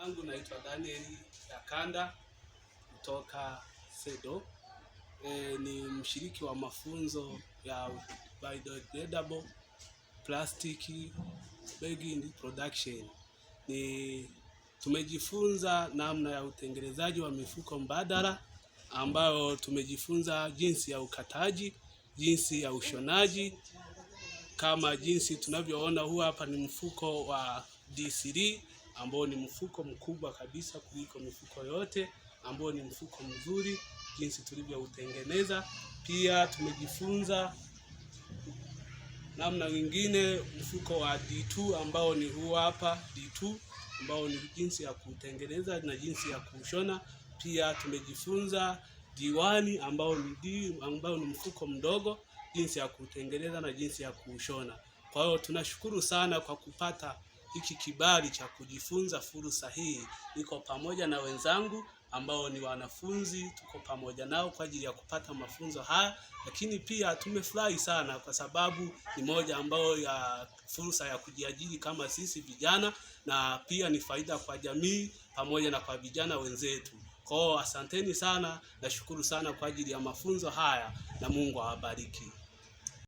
langu naitwa Daniel Yakanda kutoka SEDO. Ni mshiriki wa mafunzo ya biodegradable plastic bagging production. Tumejifunza namna ya utengenezaji wa mifuko mbadala, ambayo tumejifunza jinsi ya ukataji, jinsi ya ushonaji. Kama jinsi tunavyoona, huu hapa ni mfuko wa D3 ambao ni mfuko mkubwa kabisa kuliko mifuko yote, ambao ni mfuko mzuri jinsi tulivyoutengeneza. Pia tumejifunza namna nyingine mfuko wa D2 ambao ni huu hapa D2, ambao ni jinsi ya kutengeneza na jinsi ya kushona. Pia tumejifunza D1 ambao ni mfuko mdogo, jinsi ya kutengeneza na jinsi ya kushona. Kwa hiyo tunashukuru sana kwa kupata hiki kibali cha kujifunza fursa hii. Niko pamoja na wenzangu ambao ni wanafunzi, tuko pamoja nao kwa ajili ya kupata mafunzo haya, lakini pia tumefurahi sana kwa sababu ni moja ambao ya fursa ya kujiajiri kama sisi vijana, na pia ni faida kwa jamii pamoja na kwa vijana wenzetu. Kwa hiyo asanteni sana, nashukuru sana kwa ajili ya mafunzo haya, na Mungu awabariki.